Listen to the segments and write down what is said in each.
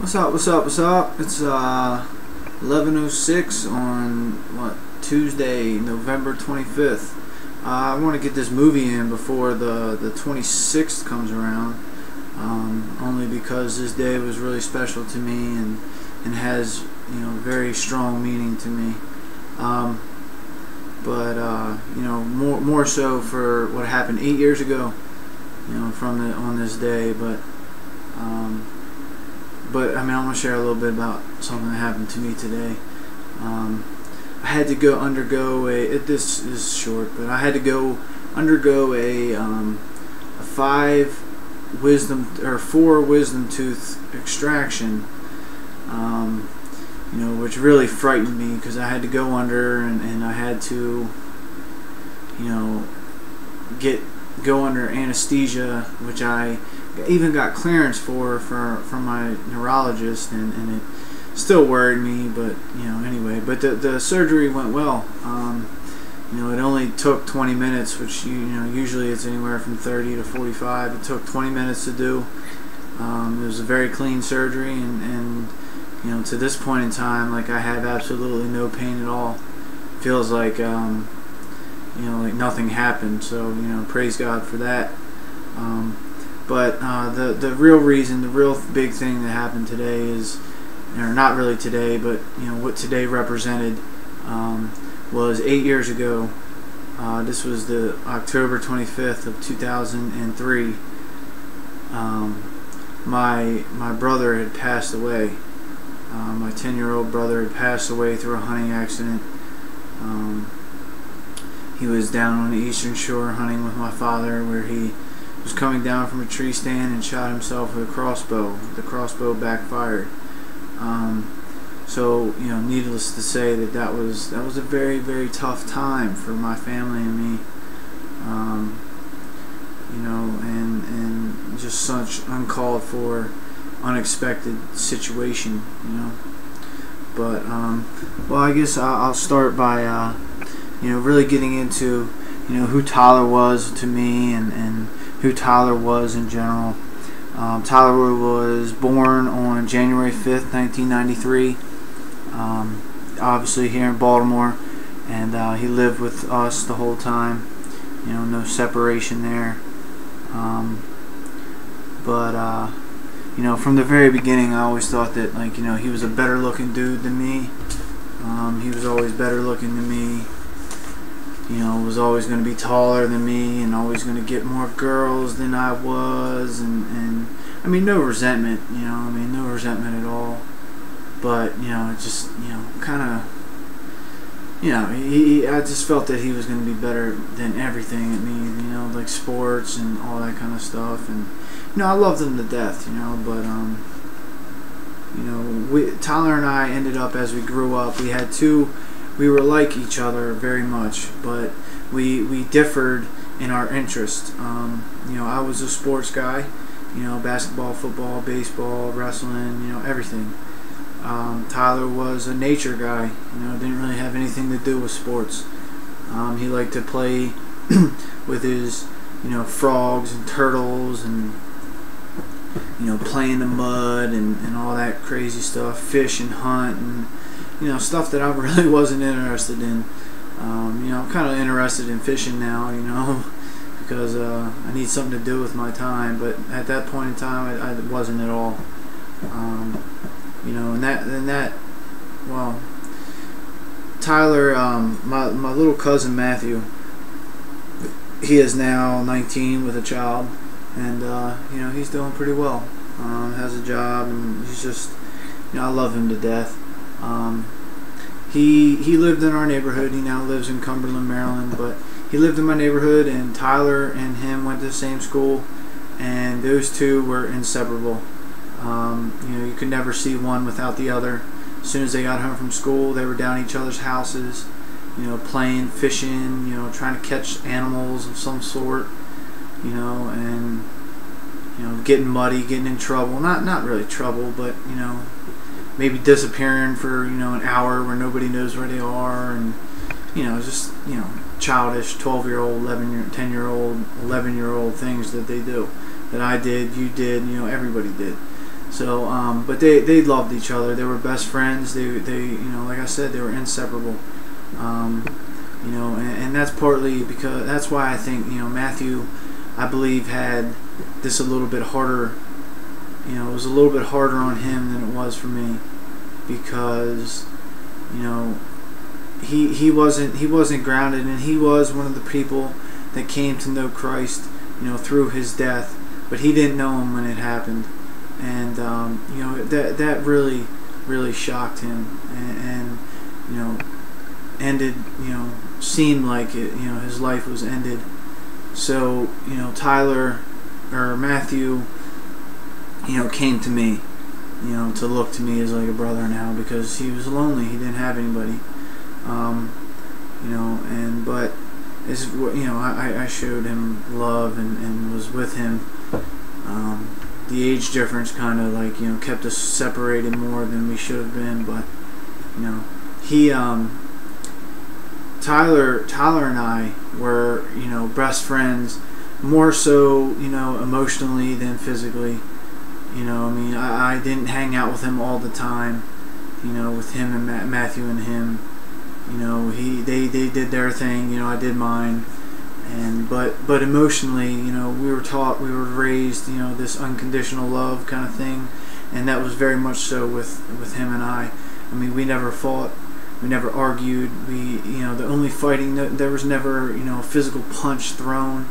What's up, what's up, what's up? It's 11:06 on, Tuesday, November 25th. I want to get this movie in before the 26th comes around, only because this day was really special to me and has, very strong meaning to me. But more so for what happened 8 years ago, on this day. But I want to share a little bit about something that happened to me today. I had to undergo this is short, but I had to undergo a 4 wisdom tooth extraction, which really frightened me because I had to go under and I had to, go under anesthesia, which I even got clearance from my neurologist, and it still worried me, but anyway. But the surgery went well. It only took 20 minutes, which usually it's anywhere from 30 to 45. It took 20 minutes to do. It was a very clean surgery, and to this point in time, like, I have absolutely no pain at all. Feels like like nothing happened. So praise God for that. But the real reason, the real big thing that happened today is, or not really today, but what today represented, was 8 years ago. This was the October 25th of 2003. My brother had passed away. My 10-year-old brother had passed away through a hunting accident. He was down on the eastern shore hunting with my father, where he was coming down from a tree stand and shot himself with a crossbow. The crossbow backfired. So needless to say, that was a very, very tough time for my family and me. And just such uncalled for, unexpected situation. But well, I guess I'll start by really getting into who Tyler was to me and who Tyler was in general. Tyler was born on January 5th, 1993, obviously here in Baltimore, and he lived with us the whole time. No separation there. But from the very beginning, I always thought that, he was a better looking dude than me. He was always better looking than me. Was always going to be taller than me and always going to get more girls than I was, and no resentment, no resentment at all. But it just kind of I just felt that he was going to be better than everything at me, like sports and all that kind of stuff. And I loved him to death, but Tyler and I ended up, as we grew up, we were like each other very much, but we differed in our interests. I was a sports guy, basketball, football, baseball, wrestling, everything. Tyler was a nature guy, didn't really have anything to do with sports. He liked to play with his, frogs and turtles and, play in the mud and all that crazy stuff, fish and hunt and, stuff that I really wasn't interested in. I'm kind of interested in fishing now, because I need something to do with my time. But at that point in time, I wasn't at all. Tyler, my little cousin Matthew, he is now 19 with a child, and he's doing pretty well. Has a job, and he's just, I love him to death. He lived in our neighborhood. He now lives in Cumberland, Maryland, but he lived in my neighborhood, and Tyler and him went to the same school, and those two were inseparable. You could never see one without the other. As soon as they got home from school, they were down each other's houses, playing, fishing, trying to catch animals of some sort, and getting muddy, getting in trouble. Not really trouble, but maybe disappearing for an hour where nobody knows where they are, and just childish 12-year-old, 10-year-old, 11-year-old things that they do, that I did, you did, everybody did. So, but they loved each other. They were best friends. They like I said, they were inseparable. And that's partly because that's why I think Matthew, I believe, had this a little bit harder. It was a little bit harder on him than it was for me, because he wasn't grounded, and he was one of the people that came to know Christ through his death, but he didn't know him when it happened, and that really shocked him, and ended, seemed like it, his life was ended. So Tyler, or Matthew, came to me, to look to me as like a brother now, because he was lonely. He didn't have anybody, but as I showed him love and was with him. The age difference kind of like kept us separated more than we should have been, but he Tyler and I were best friends, more so emotionally than physically. I didn't hang out with him all the time, with him and Matthew and him. They did their thing, I did mine. But emotionally, we were taught, we were raised, this unconditional love kind of thing, and that was very much so with him and I. We never fought, we never argued. The only fighting, there was never, a physical punch thrown.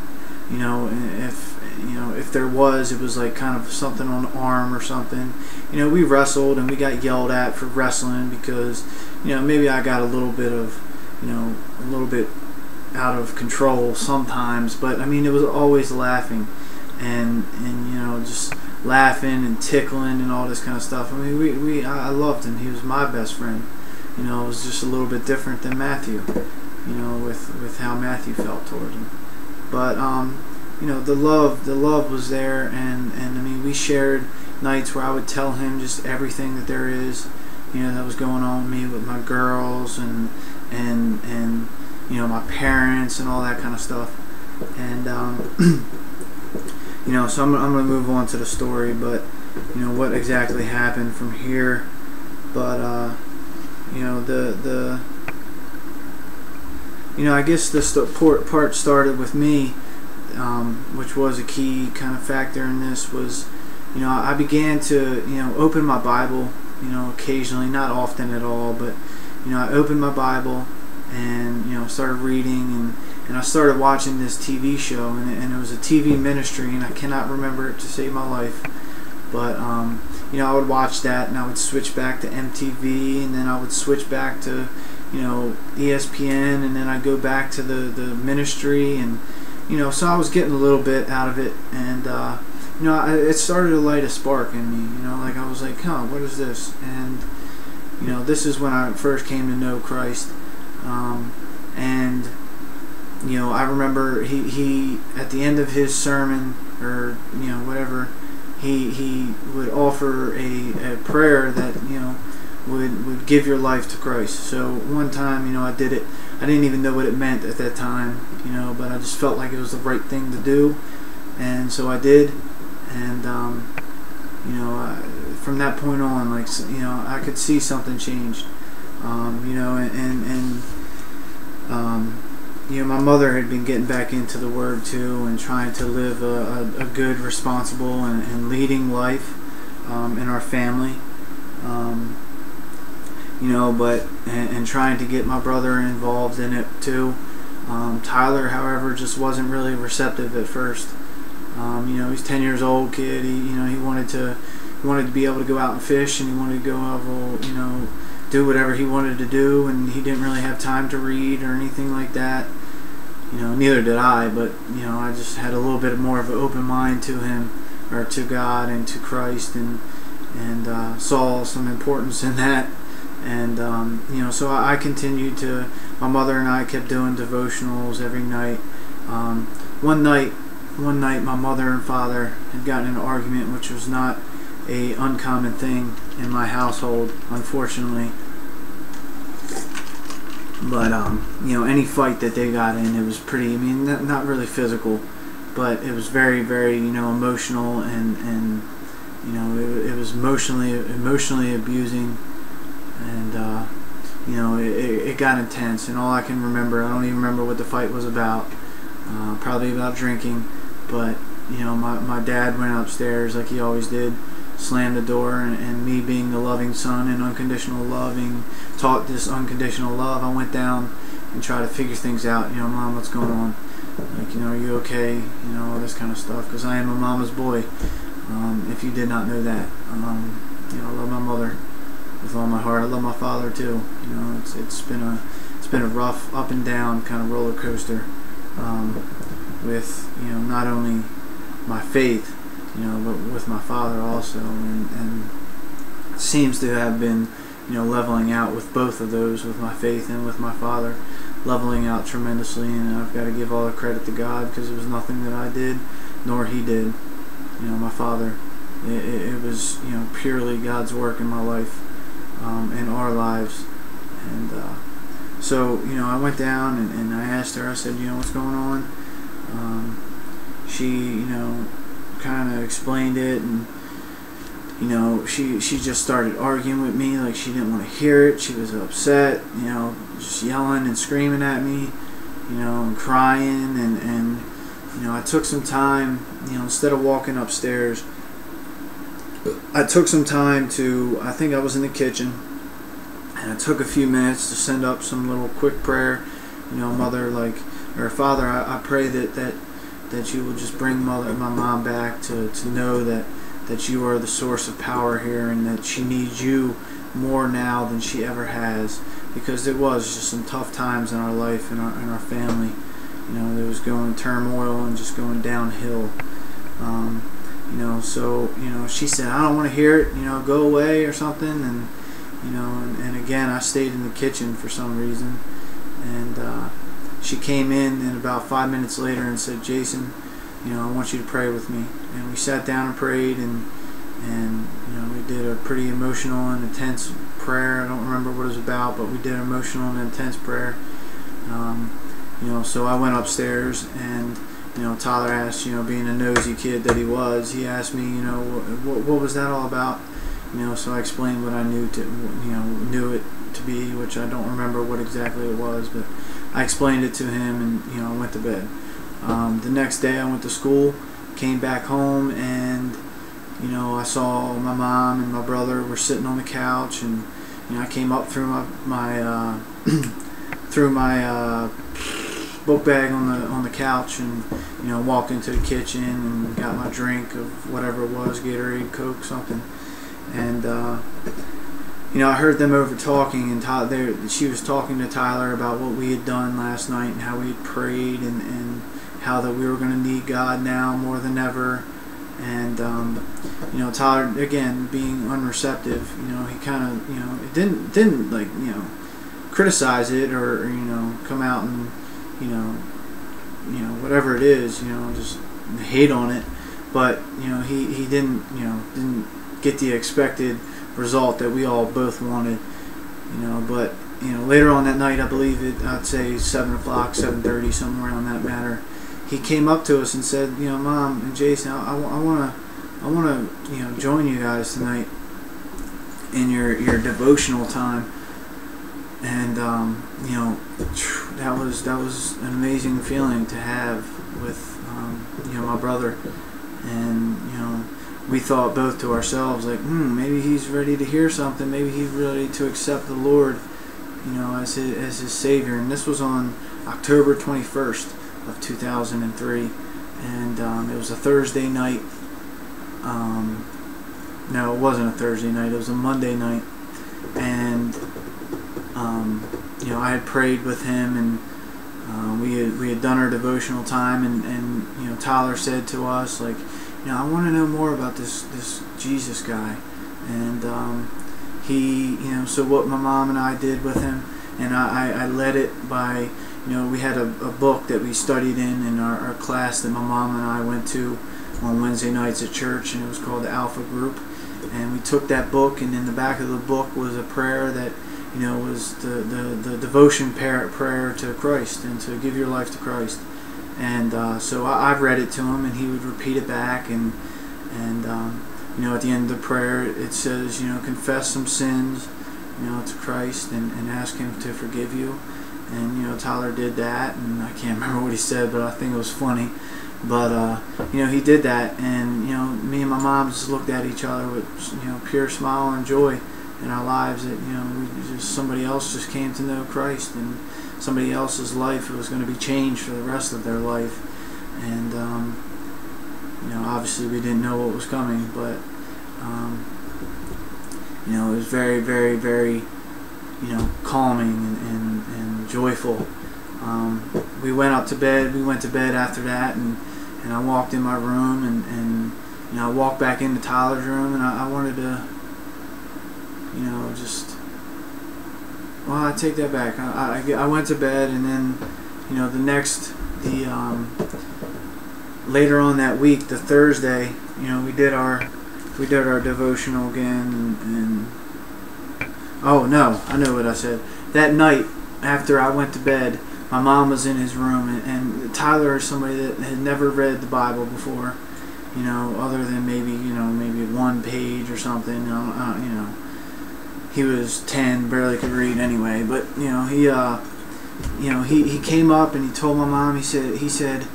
If there was, it was like kind of something on the arm or something. We wrestled, and we got yelled at for wrestling because, maybe I got a little bit out of control sometimes, but it was always laughing and just laughing and tickling and all this kind of stuff. I loved him. He was my best friend. It was just a little bit different than Matthew, with how Matthew felt toward him. But the love was there, and we shared nights where I would tell him just everything that there is, that was going on with me, with my girls and my parents and all that kind of stuff. And so I'm going to move on to the story, but what exactly happened from here. But I guess the part started with me, which was a key kind of factor in this, was I began to open my Bible, occasionally, not often at all, but I opened my Bible and started reading, and I started watching this TV show, and it was a TV ministry, and I cannot remember it to save my life, but I would watch that, and I would switch back to MTV, and then I would switch back to ESPN, and then I'd go back to the ministry, and so I was getting a little bit out of it, and it started to light a spark in me, like I was like, what is this? And this is when I first came to know Christ. And I remember he at the end of his sermon, or whatever, he would offer a prayer that would give your life to Christ. So one time I did it. I didn't even know what it meant at that time, but I just felt like it was the right thing to do, and so I did. And from that point on, like I could see something changed. My mother had been getting back into the Word too, and trying to live a good, responsible, and leading life in our family. And trying to get my brother involved in it too. Tyler, however, just wasn't really receptive at first. He's 10 years old kid. He wanted to be able to go out and fish, and he wanted to go out, do whatever he wanted to do, and he didn't really have time to read or anything like that. Neither did I, but I just had a little bit more of an open mind to him, or to God and to Christ, and saw some importance in that. And so I continued to. My mother and I kept doing devotionals every night. One night, my mother and father had gotten in an argument, which was not a uncommon thing in my household, unfortunately. But any fight that they got in, it was pretty. Not really physical, but it was very, very emotional, and you know, it was emotionally abusing, and you know, it got intense. And all I can remember, I don't even remember what the fight was about. Probably about drinking, but you know, my dad went upstairs like he always did, slammed the door, and me being the loving son and unconditional loving, taught this unconditional love, I went down and tried to figure things out. You know, Mom, what's going on? Like, you know, are you okay? You know, all this kind of stuff, because I am a mama's boy. If you did not know that, you know, I love my mother with all my heart. I love my father too. You know, it's been a rough up and down kind of roller coaster, with, you know, not only my faith, you know, but with my father also, and it seems to have been, you know, leveling out with both of those, with my faith and with my father, leveling out tremendously. And I've got to give all the credit to God, because it was nothing that I did, nor he did. You know, my father, it was, you know, purely God's work in my life, in our lives. And so, you know, I went down and I asked her, I said, you know, what's going on? She, you know, kind of explained it, and you know, she just started arguing with me like she didn't want to hear it. She was upset, you know, just yelling and screaming at me, you know, and crying, and you know, I took some time, you know, instead of walking upstairs, I took some time to, I think I was in the kitchen, and I took a few minutes to send up some little quick prayer. You know, Mother, like, or Father, I pray that you will just bring my mom back to know that you are the source of power here, and that she needs you more now than she ever has, because it was just some tough times in our life and in our family. You know, there was going turmoil and just going downhill. You know, so, you know, she said, I don't want to hear it, you know, go away or something. And, you know, and again, I stayed in the kitchen for some reason. And she came in, and about 5 minutes later, and said, Jason, you know, I want you to pray with me. And we sat down and prayed, and you know, we did a pretty emotional and intense prayer. I don't remember what it was about, but we did an emotional and intense prayer. You know, so I went upstairs, and you know, Tyler asked, you know, being a nosy kid that he was, he asked me, you know, what was that all about? You know, so I explained what I knew it to be, which I don't remember what exactly it was, but I explained it to him, and you know, I went to bed. The next day I went to school, came back home, and you know, I saw my mom and my brother were sitting on the couch, and you know, I came up through my through my book bag on the couch, and you know, walked into the kitchen and got my drink of whatever it was, Gatorade, Coke, something. And you know, I heard them over talking, and she was talking to Tyler about what we had done last night, and how we had prayed, and how that we were going to need God now more than ever. And you know, Tyler, again, being unreceptive, you know, he kind of, you know, it didn't like, you know, criticize it, or you know, come out and you know, whatever it is, you know, just hate on it. But you know, he didn't get the expected result that we all both wanted, you know. But you know, later on that night, I believe I'd say 7 o'clock, 7:30, somewhere around that matter, he came up to us and said, you know, Mom and Jason, I want to you know, join you guys tonight in your devotional time. And you know, that was an amazing feeling to have with you know, my brother. And you know, we thought both to ourselves, like, maybe he's ready to hear something. Maybe he's ready to accept the Lord, you know, as his Savior. And this was on October 21st of 2003, and it was a Thursday night. No, it wasn't a Thursday night. It was a Monday night, and you know, I had prayed with him, and we had done our devotional time, and you know, Tyler said to us, like, you know, I want to know more about this Jesus guy. And he, you know, so what my mom and I did with him, and I led it by, you know, we had a book that we studied in our class that my mom and I went to on Wednesday nights at church, and it was called the Alpha Group. And we took that book, and in the back of the book was a prayer that, you know, was the devotion prayer to Christ, and to give your life to Christ. And so I read it to him, and he would repeat it back, and you at the end of the prayer it says, confess some sins, to Christ and ask Him to forgive you. And Tyler did that, and I can't remember what he said, but I think it was funny. But he did that, and me and my mom just looked at each other with pure smile and joy in our lives that somebody else just came to know Christ, and somebody else's life was going to be changed for the rest of their life. And obviously we didn't know what was coming, but it was very, very, very calming and joyful. We went to bed after that, and I walked in my room, and I walked back into Tyler's room, and I wanted to I take that back. I went to bed, and then later on that week, the Thursday, we did our devotional again, and oh no, I know what I said. That night after I went to bed, my mom was in his room, and Tyler is somebody that had never read the Bible before, other than maybe one page or something. He was 10, barely could read anyway. But he came up and he told my mom. He said,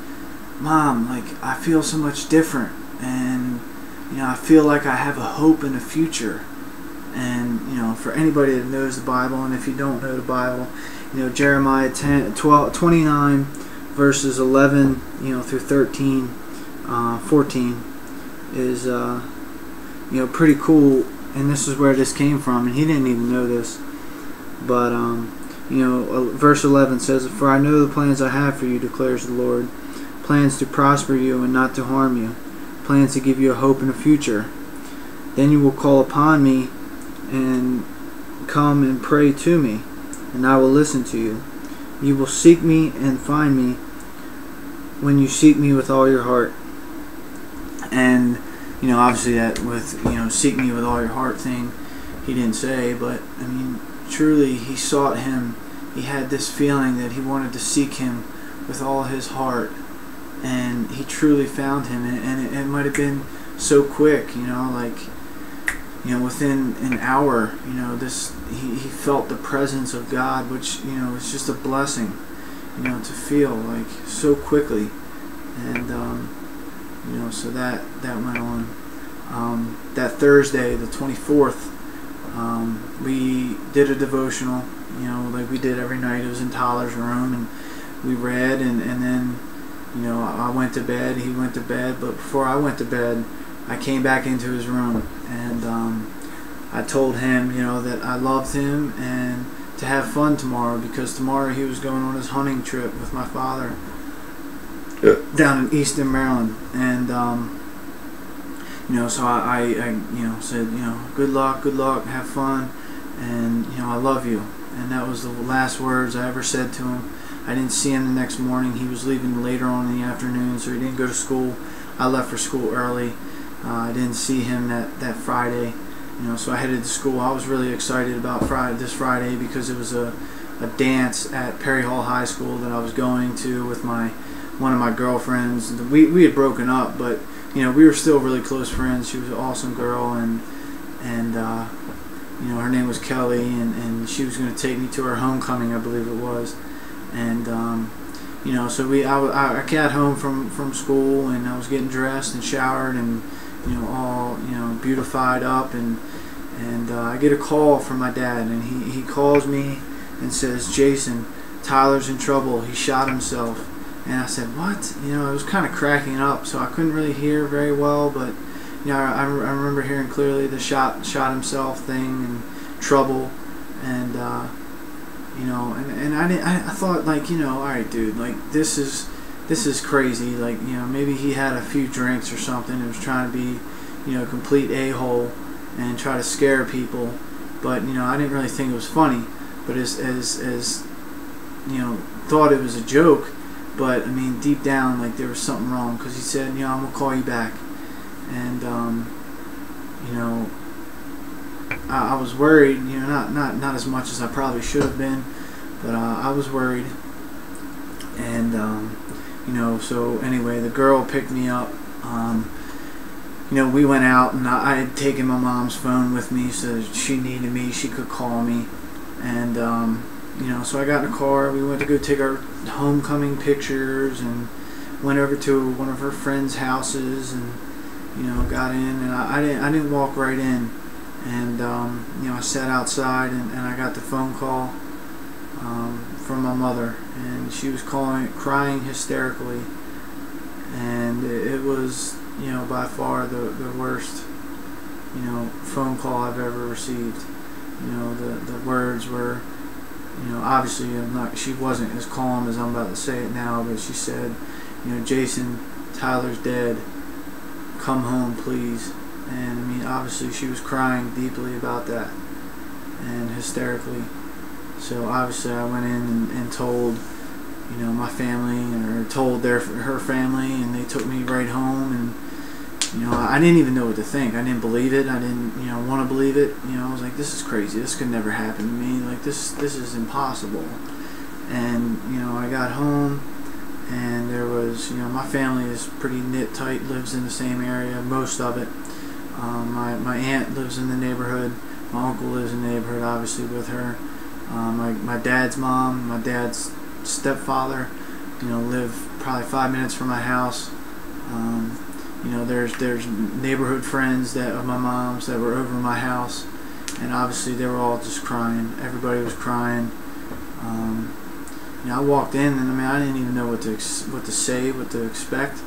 "Mom, I feel so much different, and I feel like I have a hope and a future." And for anybody that knows the Bible, and if you don't know the Bible, Jeremiah 29 verses 11 through 13, 14 is pretty cool. And this is where this came from, and he didn't even know this. But verse 11 says, "For I know the plans I have for you, declares the Lord, plans to prosper you and not to harm you, plans to give you a hope and a future. Then you will call upon me and come and pray to me, and I will listen to you. You will seek me and find me when you seek me with all your heart." And obviously that with seek me with all your heart thing, he didn't say, but truly he sought him. He had this feeling that he wanted to seek him with all his heart, and he truly found him. And it might have been so quick, within an hour, he felt the presence of God, which is just a blessing, to feel so quickly. And so that went on. That Thursday, the 24th, we did a devotional, like we did every night. It was in Tyler's room, and we read, and then, I went to bed, he went to bed, but before I went to bed, I came back into his room, and I told him, that I loved him, and to have fun tomorrow, because tomorrow he was going on his hunting trip with my father down in Eastern Maryland. And so I said, good luck, have fun, and I love you. And that was the last words I ever said to him. I didn't see him the next morning. He was leaving later on in the afternoon, so he didn't go to school. I left for school early. I didn't see him that Friday. So I headed to school. I was really excited about this Friday because it was a dance at Perry Hall High School that I was going to with one of my girlfriends. We had broken up, but we were still really close friends. She was an awesome girl, and her name was Kelly, and she was going to take me to her homecoming, I believe it was. And so I got home from school, and I was getting dressed and showered and all beautified up, and I get a call from my dad, and he calls me and says, "Jason, Tyler's in trouble. He shot himself." And I said, "What?" I was kind of cracking up, so I couldn't really hear very well, but I remember hearing clearly the shot himself thing and trouble, and and I thought, all right, dude, this is crazy. Maybe he had a few drinks or something and was trying to be a complete a-hole and try to scare people, but I didn't really think it was funny, but as thought it was a joke. But deep down, there was something wrong, because he said, "I'm gonna call you back," and I was worried. Not as much as I probably should have been, but I was worried. And so anyway, the girl picked me up. we went out, and I had taken my mom's phone with me, so if she needed me, she could call me. And so I got in the car. We went to go take our homecoming pictures, and went over to one of her friends' houses, and got in. And I didn't walk right in, and I sat outside, and I got the phone call from my mother, and she was crying hysterically, and it was by far the worst phone call I've ever received. The words were, obviously she wasn't as calm as I'm about to say it now, but she said, Jason, Tyler's dead, come home please. And I mean, obviously she was crying deeply about that, and hysterically. So obviously I went in and told my family, or told her family, and they took me right home. And I didn't even know what to think. I didn't believe it. I didn't want to believe it. I was like, this is crazy. This could never happen to me. Like, this is impossible. And I got home, and there was my family is pretty knit tight, lives in the same area, most of it. My aunt lives in the neighborhood. My uncle lives in the neighborhood, obviously, with her. My dad's mom, my dad's stepfather, live probably 5 minutes from my house. There's neighborhood friends of my mom's that were over my house, and obviously they were all just crying. Everybody was crying. I walked in, and I didn't even know what to say, what to expect.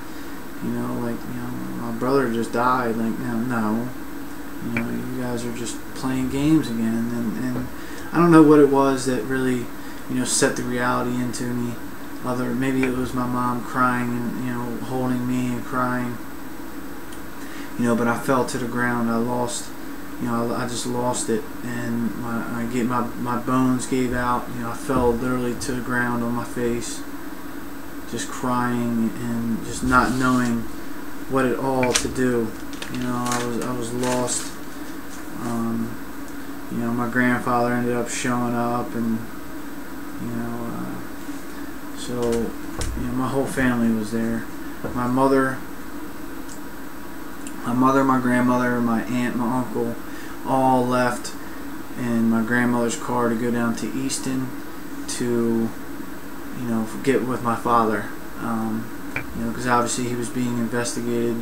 My brother just died. Like, no, you guys are just playing games again. And I don't know what it was that really set the reality into me. Maybe it was my mom crying and holding me and crying. But I fell to the ground. I lost. I just lost it, and my bones gave out. I fell literally to the ground on my face, just crying and just not knowing what at all to do. I was lost. My grandfather ended up showing up, and so my whole family was there. My mother, my grandmother, my aunt, my uncle, all left in my grandmother's car to go down to Easton to get with my father, because obviously he was being investigated,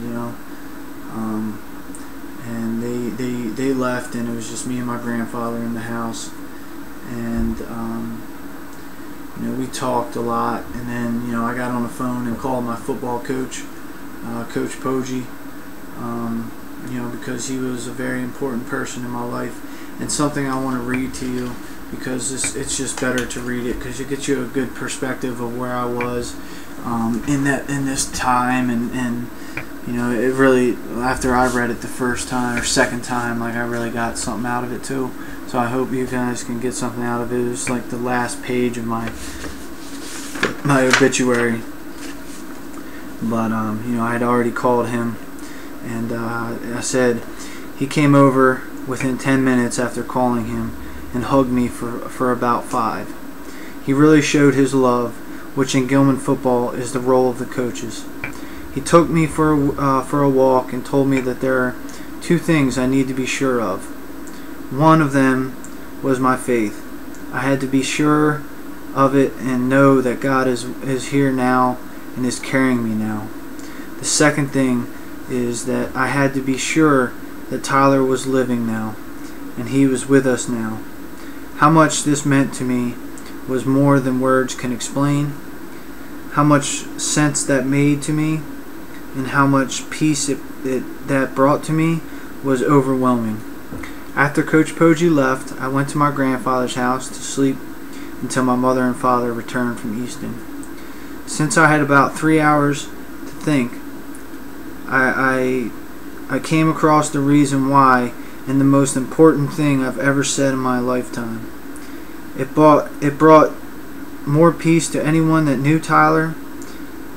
and they left, and it was just me and my grandfather in the house. And we talked a lot, and then I got on the phone and called my football coach, Coach Poggi, because he was a very important person in my life. And something I want to read to you, because it's just better to read it, because it gets you a good perspective of where I was in this time, and it really, after I read it the first time or second time, like, I really got something out of it too. So I hope you guys can get something out of it. It was like the last page of my obituary. But I had already called him, and I said he came over within 10 minutes after calling him and hugged me for about 5. He really showed his love, which in Gilman football is the role of the coaches. He took me for a walk and told me that there are 2 things I need to be sure of. One of them was my faith. I had to be sure of it and know that God is here now and is carrying me now. The second thing is that I had to be sure that Tyler was living now, and he was with us now. How much this meant to me was more than words can explain. How much sense that made to me, and how much peace that brought to me, was overwhelming. After Coach Poggi left, I went to my grandfather's house to sleep until my mother and father returned from Easton. Since I had about 3 hours to think, I came across the reason why, and the most important thing I've ever said in my lifetime. It brought more peace to anyone that knew Tyler,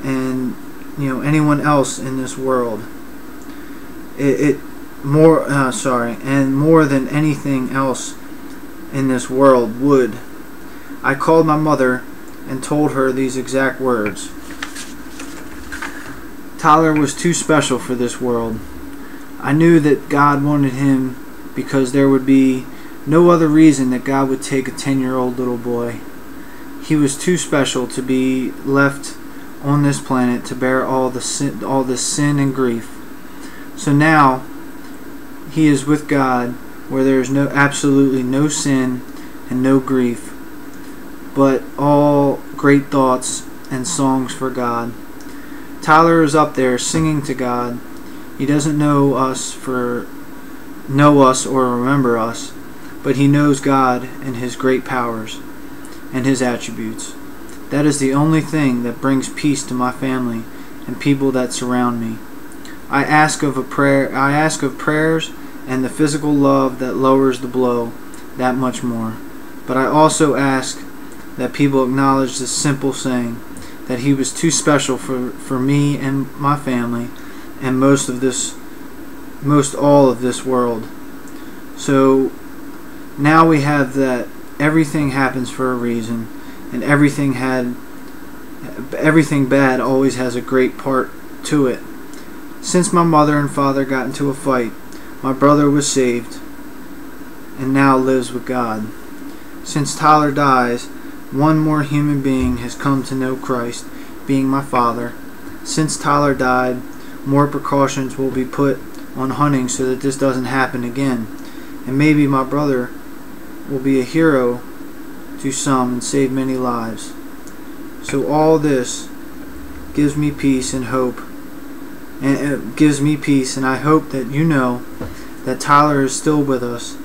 and anyone else in this world. And more than anything else in this world would. I called my mother and told her these exact words. Tyler was too special for this world. I knew that God wanted him because there would be no other reason that God would take a 10-year-old little boy. He was too special to be left on this planet to bear all this sin and grief. So now he is with God, where there is absolutely no sin and no grief, but all great thoughts and songs for God. Tyler is up there singing to God. He doesn't know us or remember us, but he knows God and his great powers and his attributes. That is the only thing that brings peace to my family and people that surround me. I ask of prayers and the physical love that lowers the blow that much more. But I also ask that people acknowledge this simple saying, that he was too special for me and my family and most all of this world. So now we have that everything happens for a reason, and everything bad always has a great part to it. Since my mother and father got into a fight, my brother was saved and now lives with God. Since Tyler dies, one more human being has come to know Christ, being my father. Since Tyler died, more precautions will be put on hunting so that this doesn't happen again. And maybe my brother will be a hero to some and save many lives. So all this gives me peace and hope. And it gives me peace, and I hope that you know that Tyler is still with us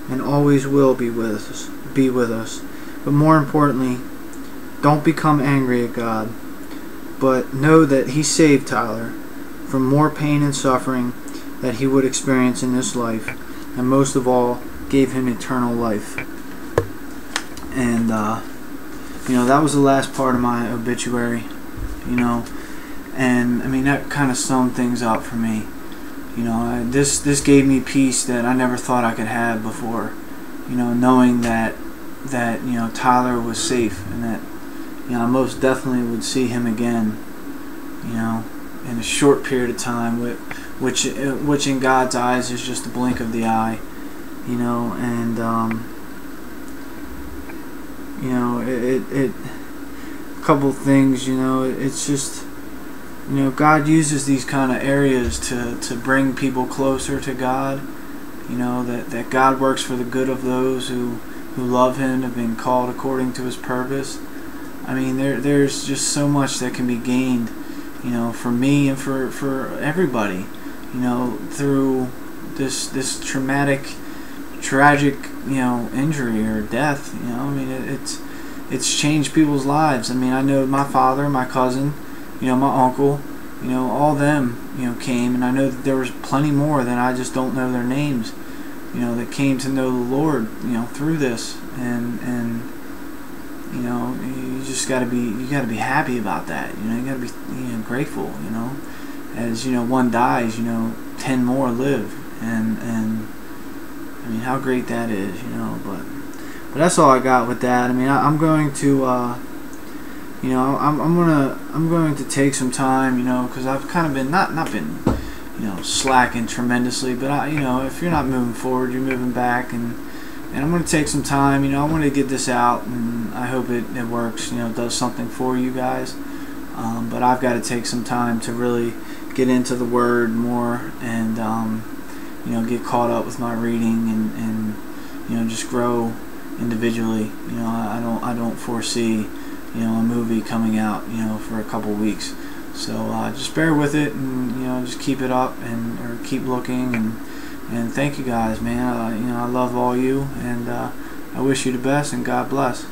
and always will be with us. But more importantly, don't become angry at God, but know that he saved Tyler from more pain and suffering that he would experience in this life, and most of all, gave him eternal life. And that was the last part of my obituary, and I mean, that kind of summed things up for me. This gave me peace that I never thought I could have before, knowing that Tyler was safe, and that I most definitely would see him again, in a short period of time, which in God's eyes is just a blink of the eye, and a couple things, it's just, God uses these kind of areas to bring people closer to God, that God works for the good of those who love him, have been called according to his purpose. I mean, there's just so much that can be gained, for me and for everybody, through this tragic, injury or death. I mean, it's changed people's lives. I mean, I know my father, my cousin, my uncle, all them, came, and I know that there was plenty more that I just don't know their names, that came to know the Lord, through this, and you just gotta be happy about that. You gotta be grateful. As one dies, 10 more live, and I mean, how great that is. But that's all I got with that. I mean, I'm going to I'm going to take some time, because I've kind of been not been slacking tremendously, but if you're not moving forward, you're moving back, and I'm going to take some time. I want to get this out, and I hope it works, does something for you guys. But I've got to take some time to really get into the Word more, and get caught up with my reading, and just grow individually. I don't foresee a movie coming out for a couple weeks. So just bear with it, and just keep it up, or keep looking, and thank you guys, man. I love all you, and I wish you the best, and God bless.